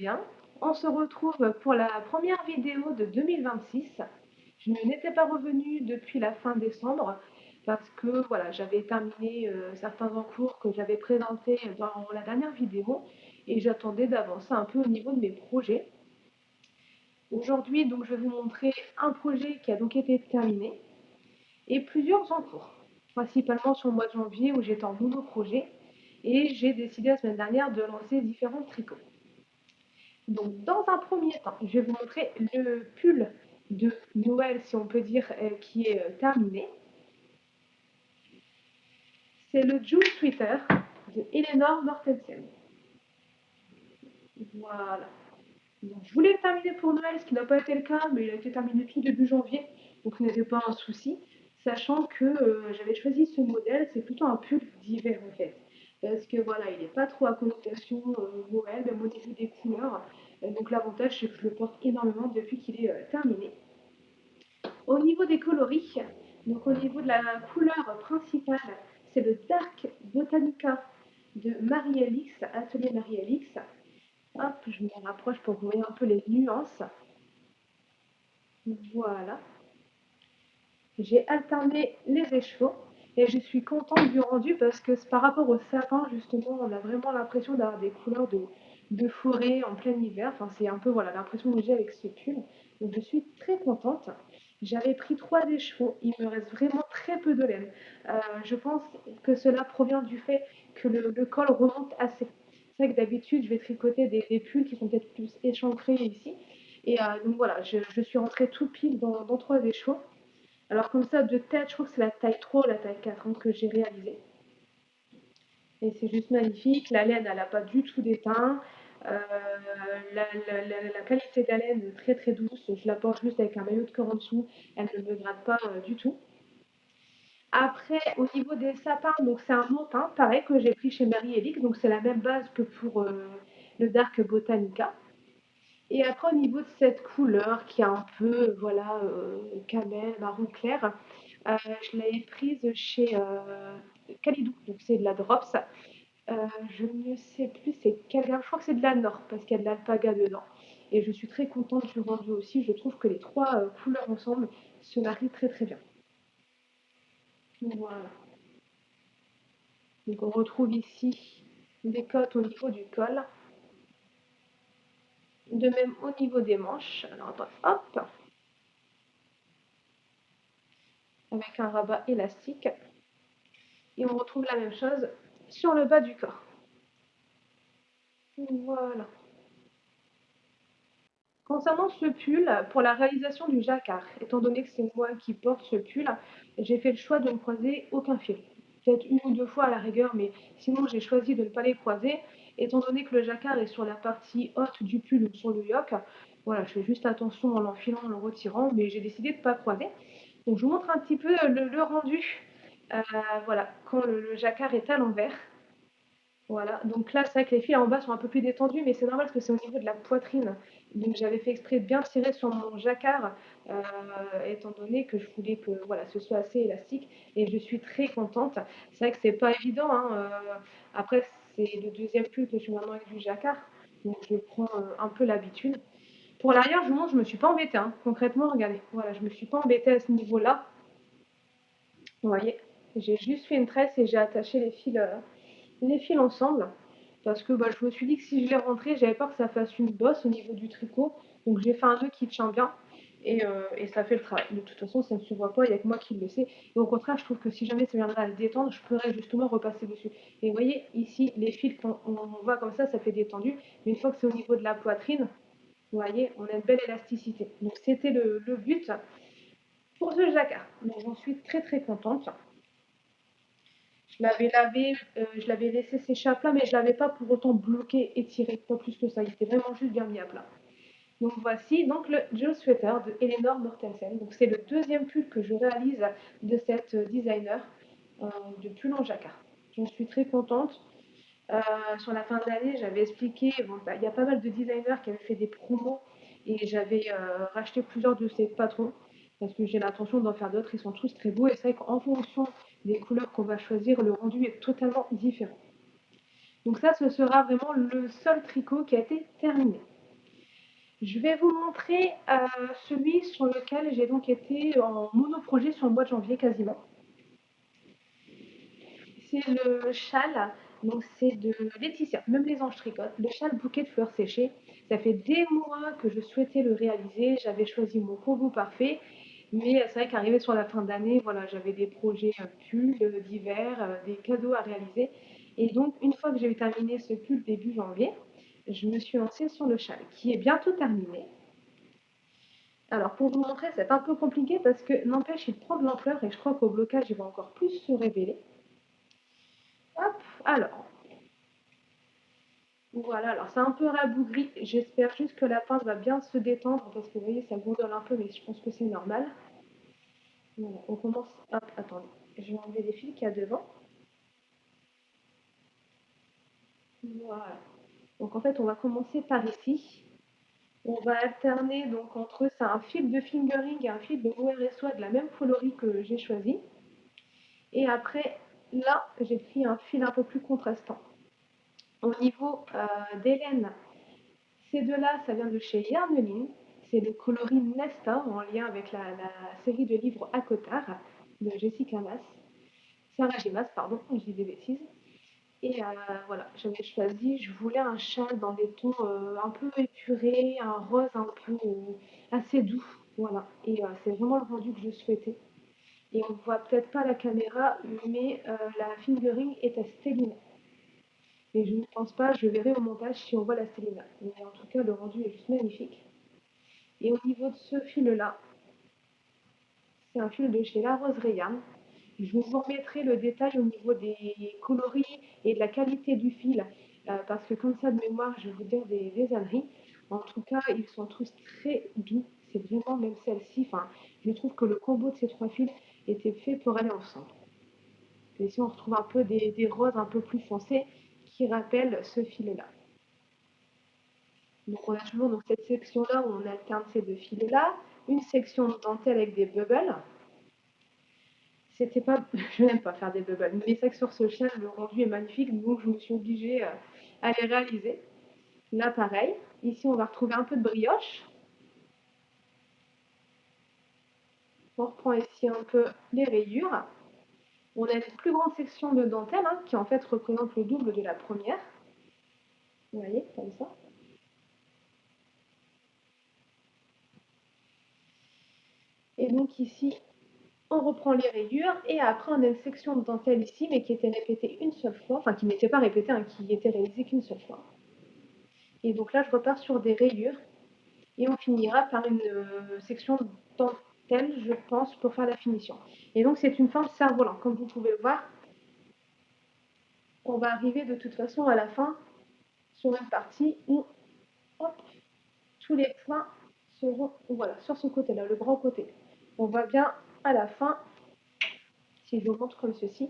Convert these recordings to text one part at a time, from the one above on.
bien. On se retrouve pour la première vidéo de 2026. Je n'étais pas revenue depuis la fin décembre parce que voilà, j'avais terminé certains encours que j'avais présentés dans la dernière vidéo et j'attendais d'avancer un peu au niveau de mes projets. Aujourd'hui, donc, je vais vous montrer un projet qui a donc été terminé et plusieurs en cours, principalement sur le mois de janvier où j'étais en nouveau projet et j'ai décidé la semaine dernière de lancer différents tricots. Donc, dans un premier temps, je vais vous montrer le pull de Noël, si on peut dire, qui est terminé. C'est le June Sweater de Eleanor Mortensen. Voilà. Donc, je voulais le terminer pour Noël, ce qui n'a pas été le cas, mais il a été terminé tout début janvier, donc ce n'était pas un souci. Sachant que j'avais choisi ce modèle, c'est plutôt un pull d'hiver en fait. Parce que voilà, il n'est pas trop à connotation Noël, même au niveau des couleurs. Donc l'avantage, c'est que je le porte énormément depuis qu'il est terminé. Au niveau des coloris, donc au niveau de la couleur principale, c'est le Dark Botanica de Marie-Alix, Atelier Marie-Alix. Hop, je m'en rapproche pour que vous voyez un peu les nuances. Voilà. J'ai alterné les écheveaux et je suis contente du rendu parce que par rapport au sapin, justement, on a vraiment l'impression d'avoir des couleurs de forêt en plein hiver. Enfin, c'est un peu voilà l'impression que j'ai avec ce pull. Donc, je suis très contente. J'avais pris 3 écheveaux. Il me reste vraiment très peu de laine. Je pense que cela provient du fait que le col remonte assez. C'est vrai que d'habitude, je vais tricoter des pulls qui sont peut-être plus échancrés ici. Et donc voilà, je suis rentrée tout pile dans 3 écheveaux. Alors comme ça, de tête, je crois que c'est la taille 3 ou la taille 4 hein, que j'ai réalisée. Et c'est juste magnifique. La laine, elle n'a pas du tout d'éteint. La qualité de la laine est très très douce. Je la porte juste avec un maillot de corps en dessous. Elle ne me gratte pas du tout. Après, au niveau des sapins, donc c'est un montin, pareil, que j'ai pris chez Mary Elix. Donc c'est la même base que pour le Dark Botanica. Et après, au niveau de cette couleur qui est un peu, voilà, camel, marron clair, je l'avais prise chez Calidou, donc c'est de la Drops. Je ne sais plus c'est quelle gamme, je crois que c'est de la Nord parce qu'il y a de l'alpaga dedans. Et je suis très contente du rendu aussi. Je trouve que les trois couleurs ensemble se marient très très bien. Voilà. Donc on retrouve ici des cotes au niveau du col. De même au niveau des manches. Alors attends, hop, avec un rabat élastique. Et on retrouve la même chose sur le bas du corps. Voilà. Concernant ce pull, pour la réalisation du jacquard, étant donné que c'est moi qui porte ce pull, j'ai fait le choix de ne croiser aucun fil. Peut-être une ou deux fois à la rigueur, mais sinon j'ai choisi de ne pas les croiser. Étant donné que le jacquard est sur la partie haute du pull ou sur le yoke, voilà, je fais juste attention en l'enfilant, en le retirant, mais j'ai décidé de ne pas croiser. Donc je vous montre un petit peu le rendu, euh, voilà, quand le jacquard est à l'envers. Voilà, donc là, c'est vrai que les fils en bas sont un peu plus détendus, mais c'est normal parce que c'est au niveau de la poitrine. Donc j'avais fait exprès de bien tirer sur mon jacquard, étant donné que je voulais que voilà, ce soit assez élastique. Et je suis très contente. C'est vrai que c'est pas évident, hein, après, c'est le deuxième pull que je suis maintenant avec du jacquard. Donc je prends un peu l'habitude. Pour l'arrière, je vous montre, je me suis pas embêtée. Hein. Concrètement, regardez, voilà, je me suis pas embêtée à ce niveau-là. Vous voyez, j'ai juste fait une tresse et j'ai attaché les fils ensemble parce que bah, je me suis dit que si je les rentrais, j'avais peur que ça fasse une bosse au niveau du tricot. Donc j'ai fait un nœud qui tient bien et ça fait le travail. De toute façon, ça ne se voit pas, il n'y a que moi qui le sais. Et au contraire, je trouve que si jamais ça viendrait à se détendre, je pourrais justement repasser dessus. Et vous voyez, ici, les fils, quand on voit comme ça fait détendu. Mais une fois que c'est au niveau de la poitrine, vous voyez, on a une belle élasticité. Donc c'était le but pour ce jacquard. Donc j'en suis très très contente. Je l'avais lavé, je l'avais laissé sécher à plat, mais je ne l'avais pas pour autant bloqué, étiré, pas plus que ça. Il était vraiment juste bien mis à plat. Donc voici donc le Joe Sweater de Eleanor Mortensen. Donc c'est le deuxième pull que je réalise de cette designer de pull en jacquard. J'en suis très contente. Sur la fin de l'année, j'avais expliqué, bon, bah, il y a pas mal de designers qui avaient fait des promos et j'avais racheté plusieurs de ces patrons parce que j'ai l'intention d'en faire d'autres. Ils sont tous très beaux et c'est vrai qu'en fonction des couleurs qu'on va choisir, le rendu est totalement différent. Donc ça, ce sera vraiment le seul tricot qui a été terminé. Je vais vous montrer celui sur lequel j'ai donc été en monoprojet sur le mois de janvier quasiment. C'est le châle, donc c'est de Laetitia, même les anges tricotent, le châle bouquet de fleurs séchées. Ça fait des mois que je souhaitais le réaliser, j'avais choisi mon combo parfait, mais c'est vrai qu'arrivé sur la fin d'année, voilà, j'avais des projets pulls d'hiver, des cadeaux à réaliser. Et donc, une fois que j'ai terminé ce pull début janvier, je me suis lancée sur le châle, qui est bientôt terminé. Alors, pour vous montrer, c'est un peu compliqué parce que n'empêche, il prend de l'ampleur et je crois qu'au blocage, il va encore plus se révéler. Hop, alors, voilà, alors c'est un peu rabougri. J'espère juste que la pince va bien se détendre parce que vous voyez, ça gondole un peu, mais je pense que c'est normal. Voilà, on commence. Hop, attendez, je vais enlever les fils qu'il y a devant. Voilà. Donc en fait, on va commencer par ici. On va alterner donc entre c'est un fil de fingering et un fil de ORSO de la même coloris que j'ai choisi. Et après, là, j'ai pris un fil un peu plus contrastant. Au niveau des laines, ces deux-là, ça vient de chez Yarneline. C'est le coloris Nesta en lien avec la série de livres Akotar de Jessica Maas. Sarah J. Maas, pardon, je dis des bêtises. Et voilà, j'avais choisi, je voulais un châle dans des tons un peu épurés, un rose un peu assez doux. Voilà, et c'est vraiment le rendu que je souhaitais. Et on ne voit peut-être pas la caméra, mais la fingering est à Stellina. Mais je ne pense pas, je verrai au montage si on voit la Stellina. Mais en tout cas, le rendu est juste magnifique. Et au niveau de ce fil-là, c'est un fil de chez La Rose Rayanne. Je vous remettrai le détail au niveau des coloris et de la qualité du fil, parce que comme ça de mémoire, je vais vous dire des âneries. En tout cas, ils sont tous très doux. C'est vraiment même celle-ci. Enfin, je trouve que le combo de ces trois fils était fait pour aller ensemble. Et ici, on retrouve un peu des roses un peu plus foncées qui rappellent ce fil-là. Donc on a toujours donc, cette section-là où on alterne ces deux fils-là, une section de dentelle avec des bubbles. C'était pas, je n'aime pas faire des bubbles, mais c'est que sur ce chien, le rendu est magnifique, donc je me suis obligée à les réaliser. Là, pareil. Ici, on va retrouver un peu de brioche. On reprend ici un peu les rayures. On a une plus grande section de dentelle hein, qui en fait représente le double de la première. Vous voyez, comme ça. Et donc ici, on reprend les rayures et après on a une section de dentelle ici, mais qui était répétée une seule fois, enfin qui n'était pas répétée, hein, qui était réalisée qu'une seule fois. Et donc là, je repars sur des rayures et on finira par une section de dentelle, je pense, pour faire la finition. Et donc c'est une forme cerf-volant, comme vous pouvez le voir. On va arriver de toute façon à la fin sur une partie où hop, tous les points seront voilà, sur ce côté-là, le grand côté. On voit bien à la fin, si je vous montre comme ceci,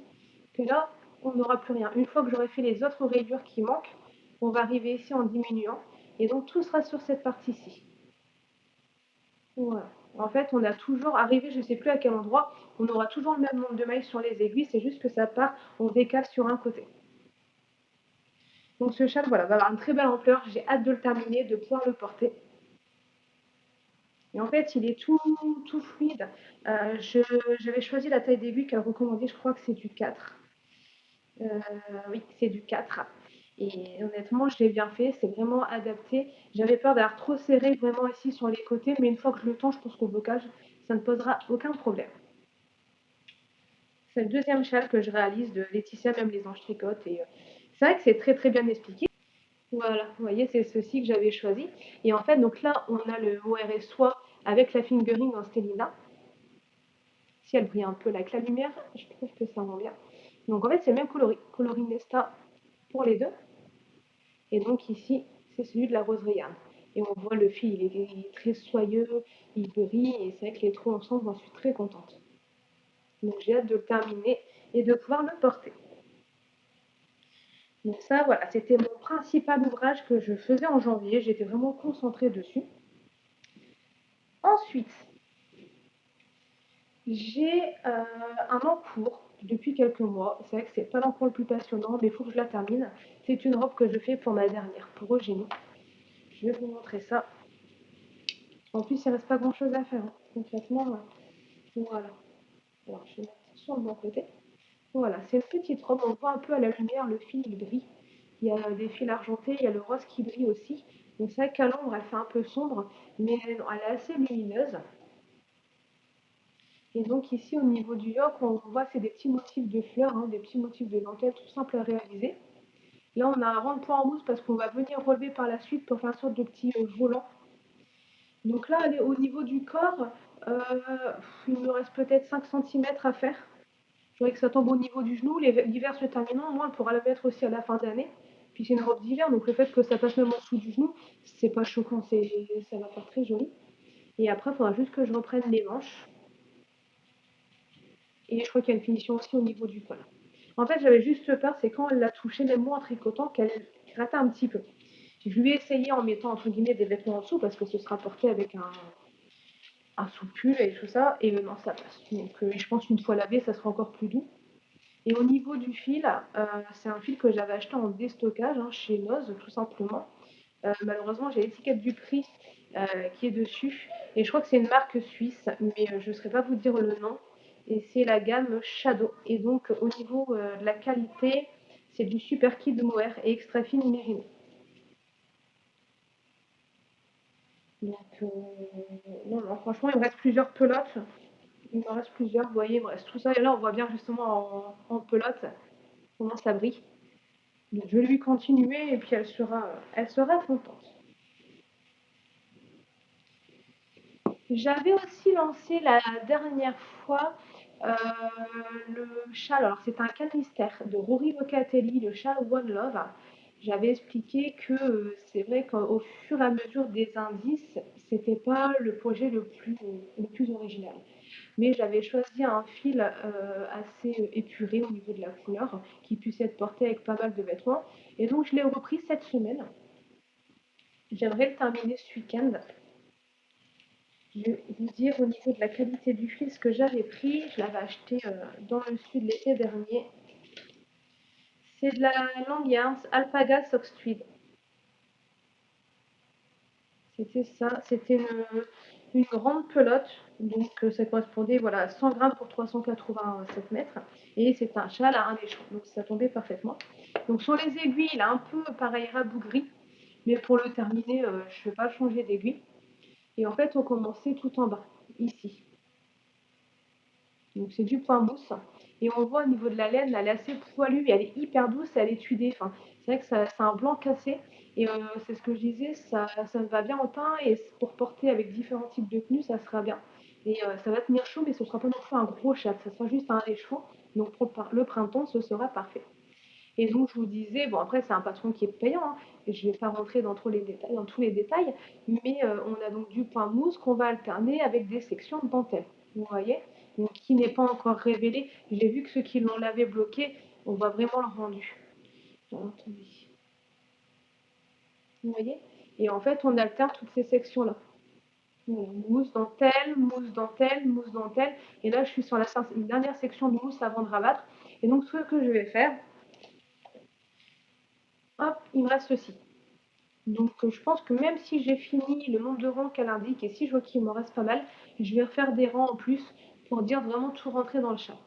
que là, on n'aura plus rien. Une fois que j'aurai fait les autres rayures qui manquent, on va arriver ici en diminuant. Et donc tout sera sur cette partie-ci. Voilà. En fait, on a toujours arrivé, je ne sais plus à quel endroit, on aura toujours le même nombre de mailles sur les aiguilles, c'est juste que ça part, on décale sur un côté. Donc ce châle, voilà, va avoir une très belle ampleur, j'ai hâte de le terminer, de pouvoir le porter. Et en fait, il est tout fluide. J'avais choisi la taille d'aiguille qu'elle recommandait, je crois que c'est du 4. Oui, c'est du 4. Et honnêtement, je l'ai bien fait, c'est vraiment adapté. J'avais peur d'avoir trop serré vraiment ici sur les côtés, mais une fois que je le tends, je pense qu'au blocage, ça ne posera aucun problème. C'est le deuxième châle que je réalise de Laetitia, même les anges tricotent. Et c'est vrai que c'est très très bien expliqué. Voilà, vous voyez, c'est ceci que j'avais choisi. Et en fait, donc là, on a le ORS soie avec la fingering en Stellina. Si elle brille un peu avec la lumière, je trouve que ça rend bien. Donc en fait, c'est le même coloris Nesta pour les deux. Et donc ici, c'est celui de la rose Rayanne. Et on voit le fil, il est très soyeux, il brille, et c'est vrai que les trois ensemble, j'en suis très contente. Donc j'ai hâte de le terminer et de pouvoir le porter. Donc ça, voilà, c'était mon principal ouvrage que je faisais en janvier. J'étais vraiment concentrée dessus. Ensuite, j'ai un en cours depuis quelques mois. C'est vrai que c'est pas l'encours le plus passionnant, mais il faut que je la termine. C'est une robe que je fais pour ma dernière, pour Eugénie. Je vais vous montrer ça. En plus, il reste pas grand-chose à faire, hein. Concrètement, voilà. Alors, je vais mettre sur le bon côté. Voilà, c'est une petite robe, on voit un peu à la lumière, le fil il brille. Il y a des fils argentés, il y a le rose qui brille aussi. Donc c'est vrai qu'à l'ombre, elle fait un peu sombre, mais elle est assez lumineuse. Et donc ici, au niveau du yoke, on voit c'est des petits motifs de fleurs, hein, des petits motifs de dentelle tout simple à réaliser. Là, on a un rond de point en mousse parce qu'on va venir relever par la suite pour faire une sorte de petit volant. Donc là, elle est au niveau du corps, euh, il me reste peut-être 5 centimètres à faire. Je voudrais que ça tombe au niveau du genou. L'hiver se terminant, moi, on pourra la mettre aussi à la fin d'année. Puis c'est une robe d'hiver, donc le fait que ça passe même en dessous du genou, c'est pas choquant, ça va faire très joli. Et après, il faudra juste que je reprenne les manches. Et je crois qu'il y a une finition aussi au niveau du col. En fait, j'avais juste peur, c'est quand elle l'a touchée, même moi en tricotant, qu'elle grattait un petit peu. Je lui ai essayé en mettant entre guillemets des vêtements en dessous parce que ce sera porté avec un sous-pull et tout ça, et non, ça passe. Donc je pense qu'une fois lavé, ça sera encore plus doux. Et au niveau du fil, c'est un fil que j'avais acheté en déstockage hein, chez Noz, tout simplement. Malheureusement, j'ai l'étiquette du prix qui est dessus. Et je crois que c'est une marque suisse, mais je ne saurais pas vous dire le nom. Et c'est la gamme Shadow. Et donc, au niveau de la qualité, c'est du Super Kid Mohair et extra fine mérino. Donc, non, non, franchement, il me reste plusieurs pelotes. Il me reste plusieurs, vous voyez, il me reste tout ça. Et là, on voit bien justement en pelote comment ça brille. Donc, je vais lui continuer et puis elle sera contente. J'avais aussi lancé la dernière fois euh, le châle. Alors, c'est un calmystère de Rory Locatelli, le châle One Love. J'avais expliqué que c'est vrai qu'au fur et à mesure des indices, c'était pas le projet le plus original. Mais j'avais choisi un fil assez épuré au niveau de la couleur, qui puisse être porté avec pas mal de vêtements. Et donc, je l'ai repris cette semaine. J'aimerais le terminer ce week-end. Je vais vous dire au niveau de la qualité du fil ce que j'avais pris. Je l'avais acheté dans le sud l'été dernier. C'est de la Long Yarns Alpaga Sox Tweed. C'était ça. C'était une grande pelote. Donc ça correspondait voilà, à 100 grammes pour 387 mètres. Et c'est un châle à un échelon. Donc ça tombait parfaitement. Donc sur les aiguilles, il a un peu pareil rabougri. Mais pour le terminer, je ne vais pas changer d'aiguille. Et en fait, on commençait tout en bas, ici. Donc c'est du point mousse. Et on voit au niveau de la laine, elle est assez poilue, et elle est hyper douce, elle est tuilée. Enfin, c'est vrai que c'est un blanc cassé. Et c'est ce que je disais, ça me va bien au teint et pour porter avec différents types de tenues, ça sera bien. Et ça va tenir chaud, mais ce sera pas non plus un gros chat, ça sera juste un écheveau. Donc pour le printemps, ce sera parfait. Et donc je vous disais, bon après c'est un patron qui est payant, hein, et je ne vais pas rentrer dans tous les détails, mais on a donc du point mousse qu'on va alterner avec des sections de dentelle. Vous voyez? Donc qui n'est pas encore révélé. J'ai vu que ceux qui l'ont lavé bloqué, on voit vraiment le rendu. Alors, attendez. Vous voyez? Et en fait on alterne toutes ces sections-là. Voilà, mousse dentelle, mousse dentelle, mousse dentelle. Et là je suis sur une dernière section de mousse avant de rabattre. Et donc ce que je vais faire, hop, il me reste ceci. Donc je pense que même si j'ai fini le nombre de rangs qu'elle indique et si je vois qu'il m'en reste pas mal, je vais refaire des rangs en plus pour dire vraiment tout rentrer dans le chat.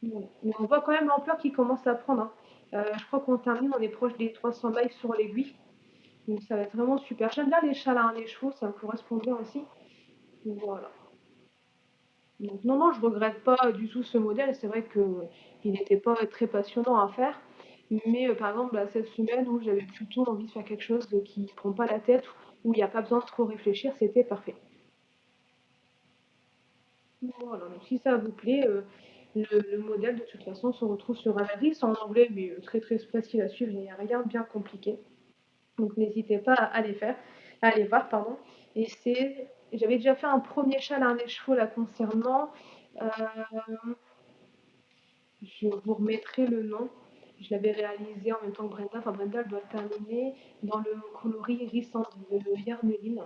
Voilà. Mais on voit quand même l'ampleur qui commence à prendre, hein. Je crois qu'on termine, on est proche des 300 mailles sur l'aiguille. Donc ça va être vraiment super. J'aime bien les châles à un écheveau, ça me correspond bien aussi. Donc, voilà. Donc non, non, je regrette pas du tout ce modèle. C'est vrai qu'il n'était pas très passionnant à faire. Mais par exemple, là, cette semaine où j'avais plutôt envie de faire quelque chose qui ne prend pas la tête, où il n'y a pas besoin de trop réfléchir, c'était parfait. Voilà, donc si ça vous plaît, le modèle de toute façon se retrouve sur Ravelry, c'est en anglais, mais très très facile à suivre, il n'y a rien de bien compliqué. Donc n'hésitez pas à les faire, à aller voir, pardon. Et j'avais déjà fait un premier châle à un écheveau là concernant. Euh, je vous remettrai le nom. Je l'avais réalisé en même temps que Brenda. Enfin, Brenda, elle doit terminer dans le coloris Rissant de Yarmeline.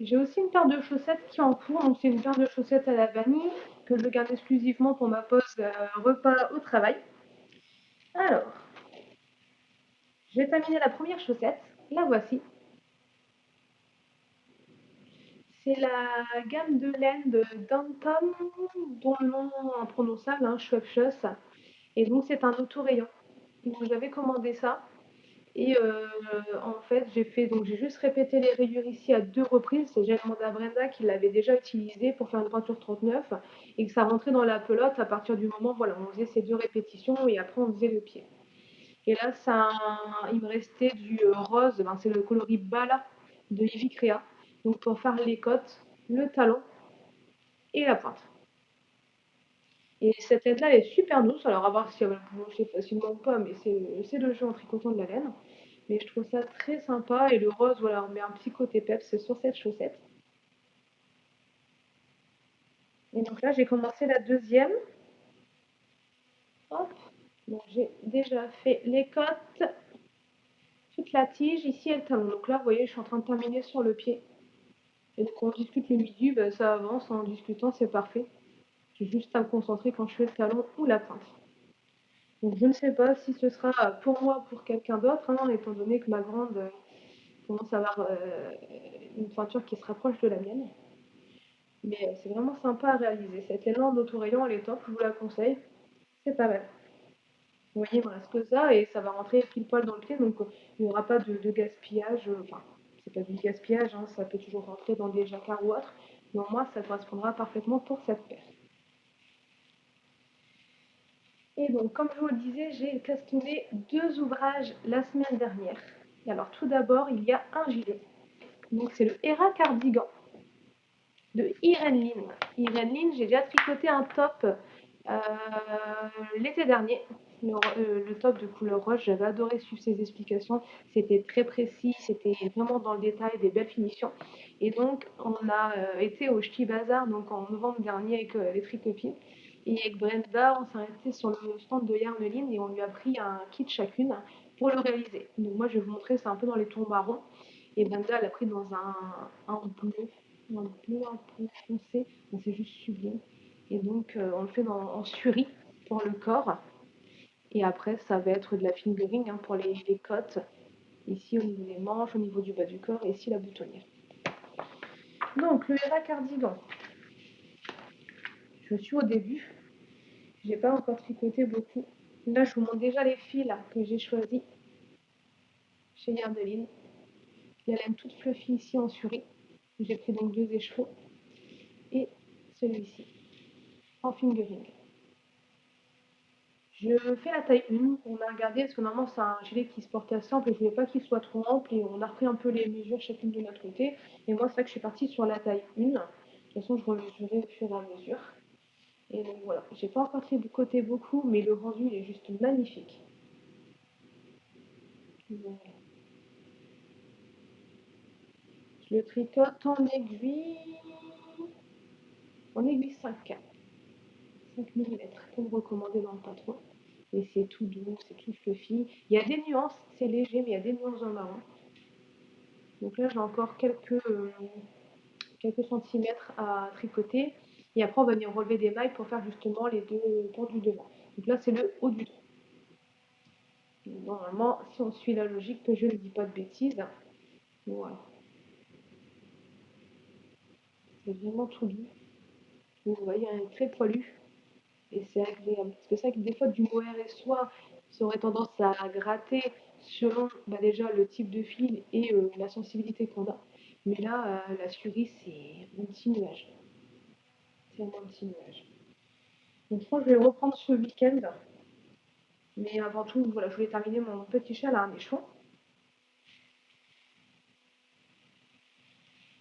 J'ai aussi une paire de chaussettes qui est en cours. Donc, c'est une paire de chaussettes à la vanille que je garde exclusivement pour ma pause repas au travail. Alors, j'ai terminé la première chaussette. La voici. C'est la gamme de laine de Downton, dont le nom imprononçable, hein, Schweppes. Et donc c'est un autorayon. Donc j'avais commandé ça. Et en fait, j'ai juste répété les rayures ici à 2 reprises. J'ai demandé à Brenda qui l'avait déjà utilisé pour faire une peinture 39 et que ça rentrait dans la pelote à partir du moment, voilà, on faisait ces 2 répétitions et après on faisait le pied. Et là, il me restait du rose, ben, c'est le coloris Bala de Ivy Crea. Donc pour faire les côtes, le talon et la pointe. Et cette laine-là, elle est super douce. Alors, à voir si elle va le bouger facilement ou pas, mais c'est le jeu en tricotant de la laine. Mais je trouve ça très sympa. Et le rose, voilà, on met un petit côté peps sur cette chaussette. Et donc là, j'ai commencé la deuxième. Hop. Donc, j'ai déjà fait les côtes, toute la tige, ici et le talon. Donc là, vous voyez, je suis en train de terminer sur le pied. Et donc, on discute le midi, ben, ça avance. En discutant, c'est parfait. J'ai juste à me concentrer quand je fais le talon ou la pointe. Donc je ne sais pas si ce sera pour moi ou pour quelqu'un d'autre, hein, étant donné que ma grande commence à avoir une peinture qui se rapproche de la mienne. Mais c'est vraiment sympa à réaliser. Cette laine d'autorayon, elle est top, je vous la conseille. C'est pas mal. Vous voyez, il me reste que ça et ça va rentrer pile poil dans le pied, donc il n'y aura pas de gaspillage. Enfin, c'est pas du gaspillage, hein, ça peut toujours rentrer dans des jacquards ou autre. Mais au moins, ça correspondra parfaitement pour cette paire. Et donc, comme je vous le disais, j'ai questionné 2 ouvrages la semaine dernière. Et alors, tout d'abord, il y a un gilet. Donc, c'est le Hera Cardigan de Irene Lin. Irene Lin, j'ai déjà tricoté un top l'été dernier. Le top de couleur rose, j'avais adoré suivre ses explications. C'était très précis, c'était vraiment dans le détail, des belles finitions. Et donc, on a été au Ch'ti Bazar donc en novembre dernier avec les tricopines. Et avec Brenda, on s'est arrêté sur le stand de Yarmeline et on lui a pris un kit chacune pour le réaliser. Donc moi, je vais vous montrer, c'est un peu dans les tons marrons. Et Brenda, elle a pris dans un bleu un peu foncé. Donc c'est juste sublime. Et donc, on le fait en suri pour le corps. Et après, ça va être de la fingering hein, pour les côtes. Ici, au niveau des manches, au niveau du bas du corps, et ici, la boutonnière. Donc, le Hera Cardigan. Je suis au début. J'ai pas encore tricoté beaucoup. Là, je vous montre déjà les fils que j'ai choisis chez Yardeline. La laine toute fluffy ici en suri. J'ai pris donc 2 écheveaux. Et celui-ci en fingering. Je fais la taille 1. On a regardé parce que normalement c'est un gilet qui se porte assez ample et je voulais pas qu'il soit trop ample et on a repris un peu les mesures chacune de notre côté. Et moi c'est vrai que je suis partie sur la taille 1. De toute façon je remesurerai au fur et à mesure. Et donc voilà, j'ai pas encore tricoté beaucoup mais le rendu il est juste magnifique. Voilà. Je le tricote en aiguille 5 mm, comme recommandé dans le patron. Et c'est tout doux, c'est tout fluffy. Il y a des nuances, c'est léger, mais il y a des nuances dans le marron. Donc là, j'ai encore quelques centimètres à tricoter. Et après, on va venir relever des mailles pour faire justement les 2 pans du devant. Donc là, c'est le haut du dos. Normalement, si on suit la logique, que je ne dis pas de bêtises, voilà. C'est vraiment tout doux. Vous voyez, il est très poilu. Et c'est agréable. Parce que c'est vrai que des fois, du mohair et soie, ça aurait tendance à gratter selon bah, déjà le type de fil et la sensibilité qu'on a. Mais là, la Suri, c'est un petit nuage. C'est vraiment un petit nuage. Donc je crois que je vais reprendre ce week-end. Mais avant tout, voilà, je voulais terminer mon petit châle à un échon.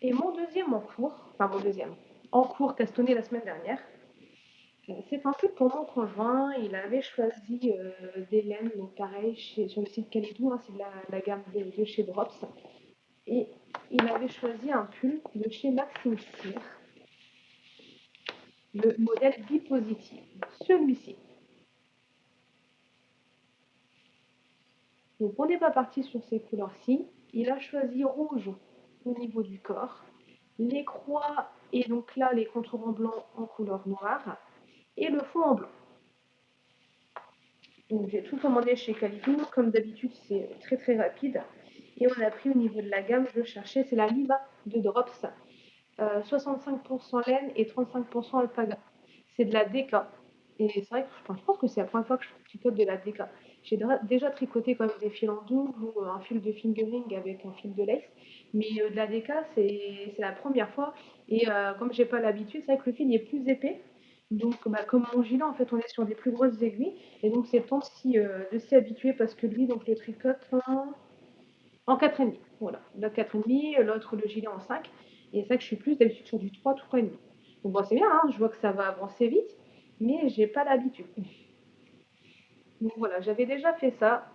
Et mon deuxième en cours, enfin mon deuxième, en cours castonné la semaine dernière, c'est un truc pour mon conjoint. Il avait choisi des laines, donc pareil, sur le site Calidou, hein, c'est de la gamme de chez Drops. Et il avait choisi un pull de chez Maxime Cyr, le modèle Bipositive, celui-ci. Donc on n'est pas parti sur ces couleurs-ci. Il a choisi rouge au niveau du corps, les croix et donc là les contours en blanc en couleur noire et le fond en blanc. Donc j'ai tout commandé chez Calidou, comme d'habitude c'est très rapide. Et on a pris au niveau de la gamme, je cherchais, c'est la Lima de Drops. 65% laine et 35% alpaga. C'est de la DK. Et c'est vrai que enfin, je pense que c'est la première fois que je tricote de la DK. J'ai déjà tricoté quand même des fils en double ou un fil de fingering avec un fil de lace. Mais de la DK, c'est la première fois. Et comme j'ai pas l'habitude, c'est vrai que le fil est plus épais. Donc, bah, comme mon gilet, en fait, on est sur des plus grosses aiguilles. Et donc, c'est le temps de s'y habituer parce que lui, donc, je le tricote en 4,5. Voilà, là 4,5, l'autre le gilet en 5. Et c'est vrai que je suis plus d'habitude sur du 3,5. Donc bon, c'est bien, hein, je vois que ça va avancer vite, mais j'ai pas l'habitude. Donc voilà, j'avais déjà fait ça.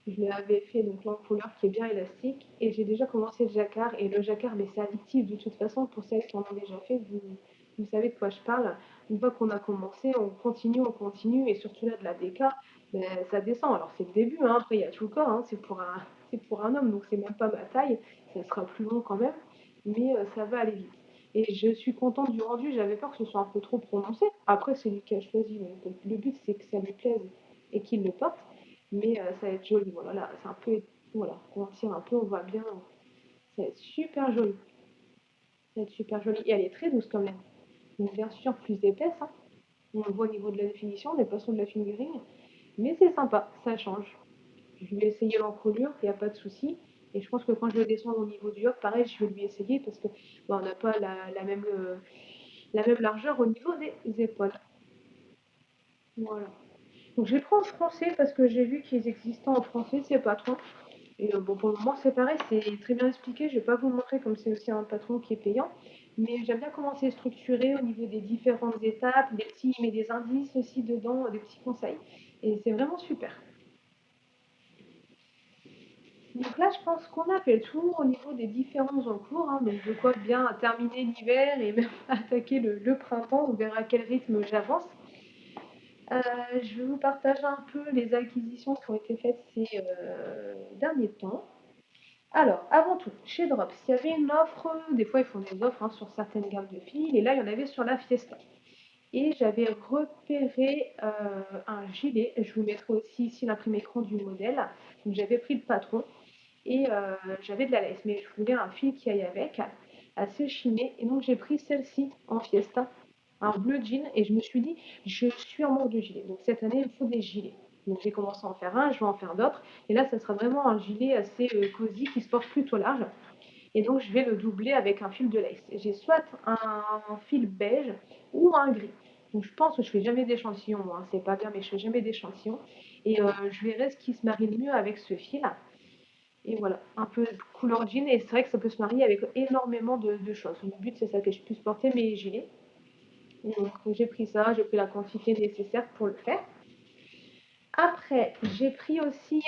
Je l'avais fait donc l'encouleur qui est bien élastique et j'ai déjà commencé le jacquard. Et le jacquard, mais c'est addictif de toute façon. Pour celles qui en ont déjà fait, vous savez de quoi je parle. Une fois qu'on a commencé, on continue. Et surtout là de la déca, ben, ça descend. Alors c'est le début, hein, après il y a tout le corps. Hein, c'est pour un homme, donc c'est même pas ma taille. Ça sera plus long quand même, mais ça va aller vite. Et je suis contente du rendu. J'avais peur que ce soit un peu trop prononcé. Après, c'est lui qui a choisi. Donc, le but, c'est que ça lui plaise et qu'il le porte. Mais ça va être joli. Voilà, là, c'est un peu. Voilà, on tire un peu, on voit bien. Ça va être super joli. Ça va être super joli. Et elle est très douce quand même. Donc, bien sûr, plus épaisse. Hein. On le voit au niveau de la définition, on n'est pas sur de la fingering. Mais c'est sympa, ça change. Je vais essayer l'encolure, il n'y a pas de souci. Et je pense que quand je vais descendre au niveau du yoke, pareil, je vais lui essayer parce que on n'a pas la même largeur au niveau des épaules. Voilà. Donc j'ai pris en français parce que j'ai vu qu'ils existaient en français, ces patrons. Et bon, pour le moment, c'est pareil, c'est très bien expliqué. Je ne vais pas vous le montrer comme c'est aussi un patron qui est payant. Mais j'aime bien comment c'est structuré au niveau des différentes étapes. Il met des indices aussi dedans, des petits conseils. Et c'est vraiment super. Donc là, je pense qu'on a fait le tour au niveau des différents encours. Hein. Donc de quoi bien terminer l'hiver et même attaquer le printemps. On verra à quel rythme j'avance. Je vais vous partager un peu les acquisitions qui ont été faites ces derniers temps. Alors, avant tout, chez Drops, il y avait une offre, des fois ils font des offres hein, sur certaines gammes de fils, et là il y en avait sur la Fiesta. Et j'avais repéré un gilet, je vous mettrai aussi ici l'imprimé écran du modèle. Donc j'avais pris le patron et j'avais de la lace, mais je voulais un fil qui aille avec, assez chiné, et donc j'ai pris celle-ci en Fiesta, un bleu jean, et je me suis dit, je suis en manque de gilets, donc cette année il me faut des gilets. Donc j'ai commencé à en faire un, je vais en faire d'autres, et là ça sera vraiment un gilet assez cosy qui se porte plutôt large, et donc je vais le doubler avec un fil de lace. J'ai soit un fil beige ou un gris. Donc je pense que je fais jamais d'échantillon, hein, c'est pas bien, mais je fais jamais d'échantillon, et je verrai ce qui se marie le mieux avec ce fil. Et voilà, un peu de couleur jean. Et c'est vrai que ça peut se marier avec énormément de choses. Le but, c'est ça, que je puisse porter mes gilets. Donc, j'ai pris ça, j'ai pris la quantité nécessaire pour le faire. Après, j'ai pris aussi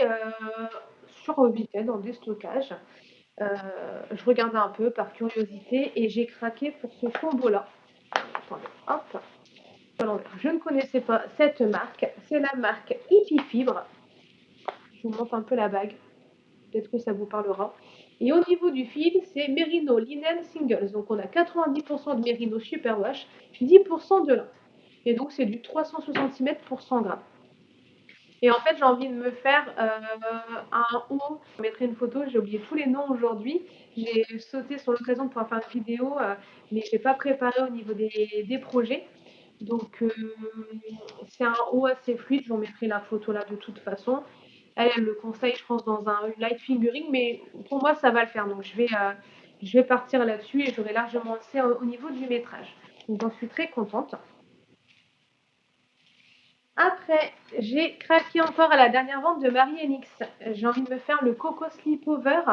sur Vinted dans des stockages. Je regardais un peu par curiosité et j'ai craqué pour ce combo-là. Attendez, hop. Je ne connaissais pas cette marque. C'est la marque Hippie Fibre. Je vous montre un peu la bague. Peut-être que ça vous parlera. Et au niveau du fil, c'est Merino Linen Singles. Donc on a 90% de Merino Superwash, 10% de lin. Et donc c'est du 360 cm pour 100 grammes. Et en fait, j'ai envie de me faire un haut. Je mettrai une photo, j'ai oublié tous les noms aujourd'hui. J'ai sauté sur l'occasion de pouvoir faire une vidéo, mais je n'ai pas préparé au niveau des projets. Donc c'est un haut assez fluide, je vous mettrai la photo là de toute façon. Elle le conseille, je pense, dans un light fingering, mais pour moi, ça va le faire. Donc, je vais partir là-dessus et j'aurai largement assez au niveau du métrage. Donc, j'en suis très contente. Après, j'ai craqué encore à la dernière vente de Marie-Enix. J'ai envie de me faire le Coco Sleepover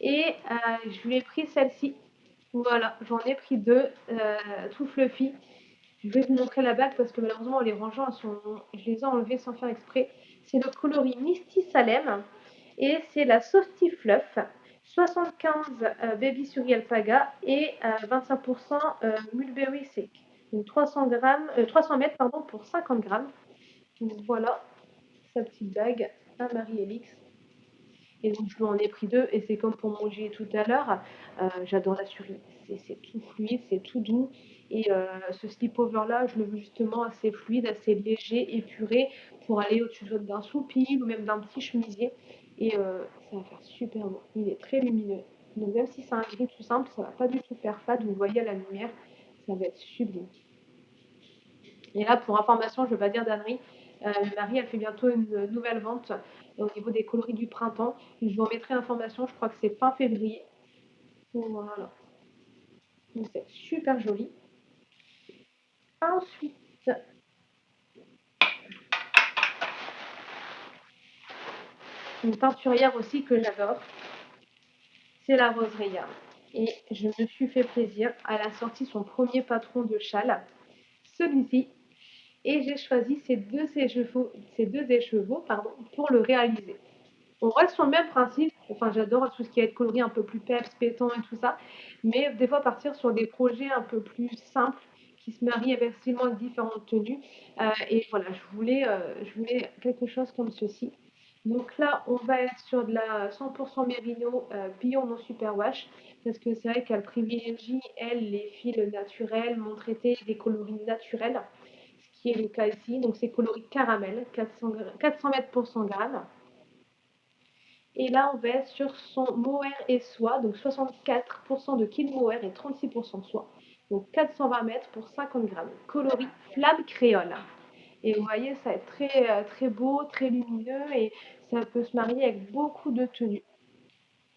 et je lui ai pris celle-ci. Voilà, j'en ai pris deux, tout fluffy. Je vais vous montrer la bague parce que malheureusement, les rangeants, je les ai enlevés sans faire exprès. C'est le coloris Misty Salem et c'est la Softy Fluff. 75 Baby Suri Alpaga et 25% Mulberry Sec. Donc 300 mètres pardon, pour 50 grammes. Donc voilà sa petite bague à Marie-Elix. Et donc je lui en ai pris deux et c'est comme pour mon gilet tout à l'heure, j'adore la Suri. C'est tout fluide, c'est tout doux. Et ce slip-over là, je le veux justement assez fluide, assez léger, épuré pour aller au-dessus d'un soupil ou même d'un petit chemisier. Et ça va faire super beau. Il est très lumineux. Donc même si c'est un gris tout simple, ça va pas du tout faire fade. Vous voyez à la lumière, ça va être sublime. Et là, pour information, je ne veux pas dire d'ânerie, Marie, elle fait bientôt une nouvelle vente au niveau des coloris du printemps. Je vous remettrai l'information, je crois que c'est fin février. Voilà, donc c'est super joli. Ensuite, une teinturière aussi que j'adore, c'est la Roseraie. Et je me suis fait plaisir. Elle a sorti son premier patron de châle, celui-ci. Et j'ai choisi ces deux écheveaux pour le réaliser. On reste sur le même principe, enfin j'adore tout ce qui est coloris un peu plus peps, pétant et tout ça, mais des fois partir sur des projets un peu plus simples qui se marient avec facilement avec différentes tenues. Et voilà, je voulais quelque chose comme ceci. Donc là, on va être sur de la 100% Merino bio non superwash, parce que c'est vrai qu'elle privilégie, elle, les fils naturels, mon traité, des coloris naturels, ce qui est le cas ici. Donc c'est coloris caramel, 400 mètres pour 100 grammes. Et là, on va être sur son mohair et soie, donc 64% de kill mohair et 36% de soie. Donc 420 mètres pour 50 grammes. Coloris flamme créole. Et vous voyez, ça va être très, très beau, très lumineux et ça peut se marier avec beaucoup de tenues.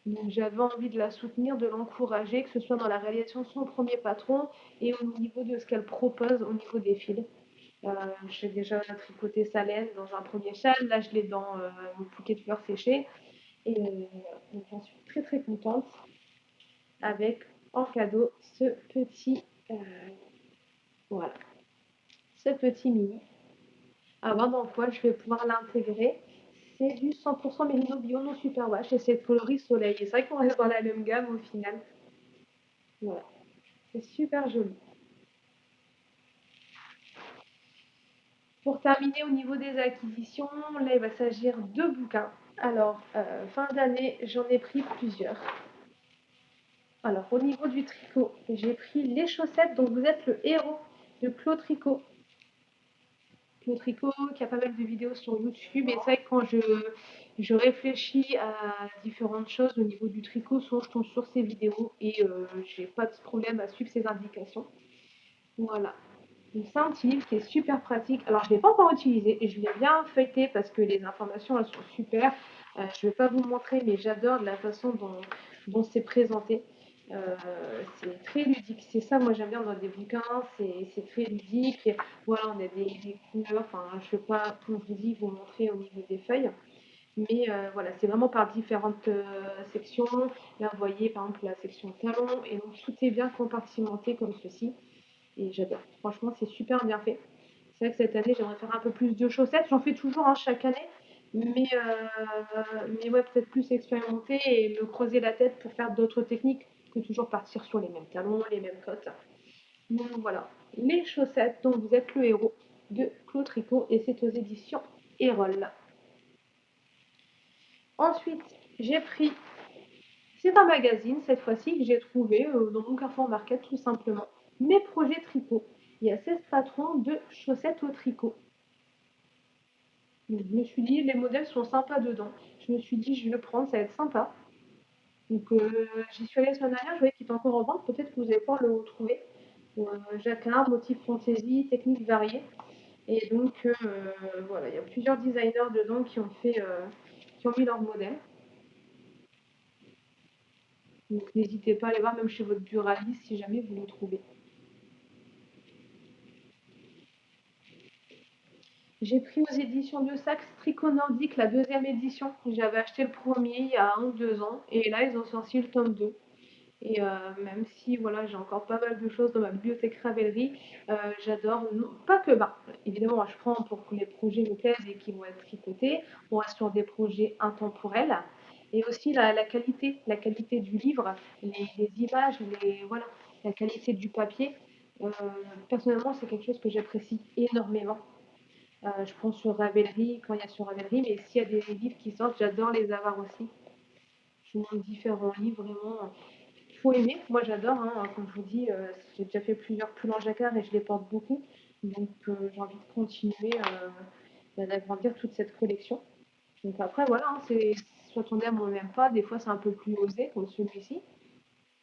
Donc j'avais envie de la soutenir, de l'encourager, que ce soit dans la réalisation de son premier patron et au niveau de ce qu'elle propose au niveau des fils. J'ai déjà tricoté sa laine dans un premier châle, là je l'ai dans mon bouquet de fleurs séchées. Et voilà, donc j'en suis très très contente avec en cadeau euh, voilà, ce petit mini. À voir dans quoi je vais pouvoir l'intégrer. C'est du 100% Mérino Bio non superwash et c'est le coloris soleil. Et c'est vrai qu'on reste dans la même gamme au final. Voilà, c'est super joli. Pour terminer au niveau des acquisitions, là il va s'agir de bouquins. Alors, fin d'année, j'en ai pris plusieurs. Alors, au niveau du tricot, j'ai pris les chaussettes dont vous êtes le héros de Claude Tricot. Claude Tricot qui a pas mal de vidéos sur YouTube. Et c'est vrai que quand je réfléchis à différentes choses au niveau du tricot, souvent je tombe sur ses vidéos et j'ai pas de problème à suivre ses indications. Voilà. Donc c'est un petit livre qui est super pratique. Alors je ne l'ai pas encore utilisé et je l'ai bien feuilleté parce que les informations elles sont super. Je ne vais pas vous montrer mais j'adore la façon dont c'est présenté. C'est très ludique. C'est ça moi j'aime bien dans des bouquins. C'est très ludique. Et voilà, on a des couleurs. Enfin je ne vais pas, comme je vous dis, vous montrer au niveau des feuilles. Mais voilà, c'est vraiment par différentes sections. Là, vous voyez par exemple la section talons et donc tout est bien compartimenté comme ceci. Et j'adore. Franchement, c'est super bien fait. C'est vrai que cette année, j'aimerais faire un peu plus de chaussettes. J'en fais toujours chaque année, mais ouais, peut-être plus expérimenter et me creuser la tête pour faire d'autres techniques que toujours partir sur les mêmes talons, les mêmes cottes. Donc voilà, les chaussettes dont vous êtes le héros de Claude Tricot et c'est aux éditions Erol. Ensuite, j'ai pris, c'est un magazine cette fois-ci que j'ai trouvé dans mon Carrefour Market tout simplement, mes projets tricot. Il y a 16 patrons de chaussettes au tricot. Donc, je me suis dit, les modèles sont sympas dedans. Je me suis dit, je vais le prendre, ça va être sympa. Donc, j'y suis allée la semaine dernière, je voyais qu'il était encore en vente. Peut-être que vous allez pouvoir le retrouver. Jacquard, motif fantaisie, techniques variées. Et donc, voilà, il y a plusieurs designers dedans qui ont mis leur modèle. Donc, n'hésitez pas à aller voir même chez votre buraliste si jamais vous le trouvez. J'ai pris aux éditions de Saxe Tricot Nordique la deuxième édition. J'avais acheté le premier il y a 1 ou 2 ans. Et là, ils ont sorti le tome 2. Et même si voilà, j'ai encore pas mal de choses dans ma bibliothèque Ravelry, j'adore, pas que, bah, évidemment, je prends pour que les projets me plaisent et qui vont être tricotés. On reste sur des projets intemporels. Et aussi la qualité du livre, les images, voilà, la qualité du papier. Euh, Personnellement, c'est quelque chose que j'apprécie énormément. Je prends sur Ravelry quand il y a sur Ravelry, mais s'il y a des livres qui sortent, j'adore les avoir aussi. Je vous montre différents livres, vraiment. Il faut aimer. Moi, j'adore, hein, comme je vous dis, j'ai déjà fait plusieurs pulls en jacquard et je les porte beaucoup. Donc, j'ai envie de continuer d'agrandir toute cette collection. Donc après, voilà, hein, soit on aime ou on n'aime pas. Des fois, c'est un peu plus osé, comme celui-ci.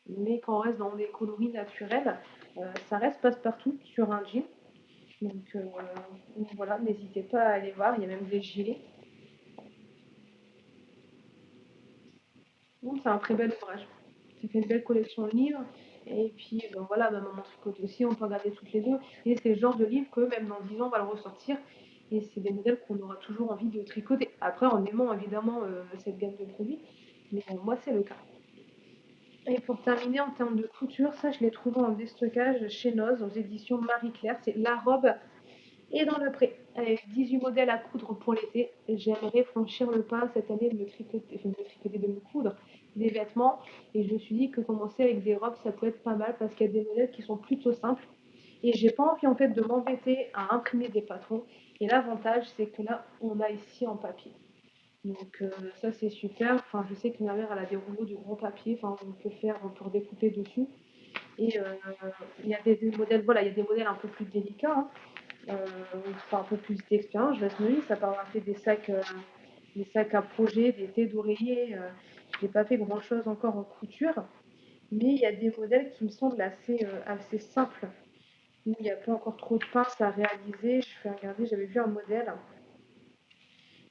Mais quand on reste dans des coloris naturels, ça reste passe-partout sur un jean. Donc voilà, n'hésitez pas à aller voir. Il y a même des gilets. Donc c'est un très bel ouvrage. Ça fait une belle collection de livres. Et puis ben voilà, ma maman tricote aussi, on peut regarder toutes les deux. Et c'est le genre de livre que même dans 10 ans, on va le ressortir. Et c'est des modèles qu'on aura toujours envie de tricoter. Après, en aimant évidemment cette gamme de produits. Mais moi, c'est le cas. Et pour terminer, en termes de couture, ça, je l'ai trouvé en déstockage chez Noz, aux éditions Marie-Claire. C'est La Robe et dans le pré. Avec 18 modèles à coudre pour l'été. J'aimerais franchir le pas cette année de me coudre des vêtements. Et je me suis dit que commencer avec des robes, ça peut être pas mal parce qu'il y a des modèles qui sont plutôt simples. Et j'ai pas envie en fait de m'embêter à imprimer des patrons. Et l'avantage, c'est que là, on a ici en papier. Donc ça c'est super. Enfin, je sais que ma mère elle a des rouleaux de gros papier. Enfin, on peut faire, on peut redécouper dessus. Et il y a des modèles, voilà, il y a des modèles un peu plus délicats, hein, enfin un peu plus d'expérience. Je reste me ça peut avoir fait des sacs à projet, des têtes d'oreiller. Je n'ai pas fait grand chose encore en couture, mais il y a des modèles qui me semblent assez simples où il n'y a pas encore trop de pinces à réaliser. Je vais regarder, j'avais vu un modèle.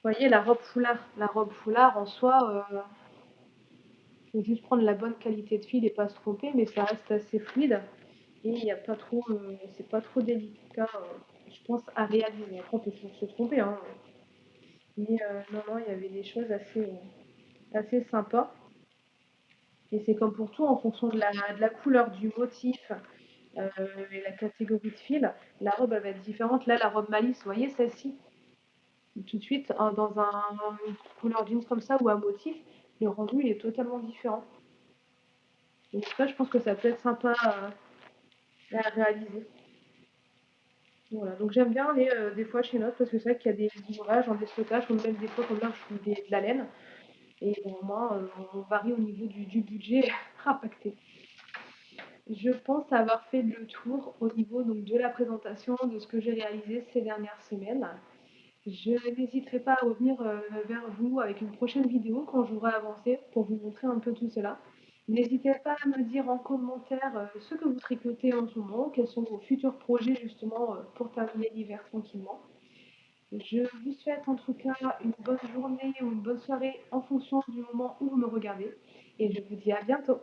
Vous voyez la robe foulard en soi, faut juste prendre la bonne qualité de fil et pas se tromper, mais ça reste assez fluide et il y a pas trop, c'est pas trop délicat, je pense, à réaliser. Après, on peut toujours se tromper, hein, mais non, non, il y avait des choses assez sympas. Et c'est comme pour tout, en fonction de la couleur, du motif euh, et la catégorie de fil, la robe elle va être différente. Là, la robe malice, vous voyez, celle-ci, tout de suite, dans une couleur jeans comme ça ou un motif, le rendu il est totalement différent. Donc ça, je pense que ça peut être sympa à réaliser. Voilà, donc j'aime bien aller des fois chez Notes parce que c'est vrai qu'il y a des ouvrages en déstockage, ou même des fois comme là je trouve de la laine. Et bon, moi, on varie au niveau du budget impacté. Je pense avoir fait le tour au niveau donc, de la présentation de ce que j'ai réalisé ces dernières semaines. Je n'hésiterai pas à revenir vers vous avec une prochaine vidéo quand j'aurai avancé pour vous montrer un peu tout cela. N'hésitez pas à me dire en commentaire ce que vous tricotez en ce moment, quels sont vos futurs projets justement pour terminer l'hiver tranquillement. Je vous souhaite en tout cas une bonne journée ou une bonne soirée en fonction du moment où vous me regardez et je vous dis à bientôt.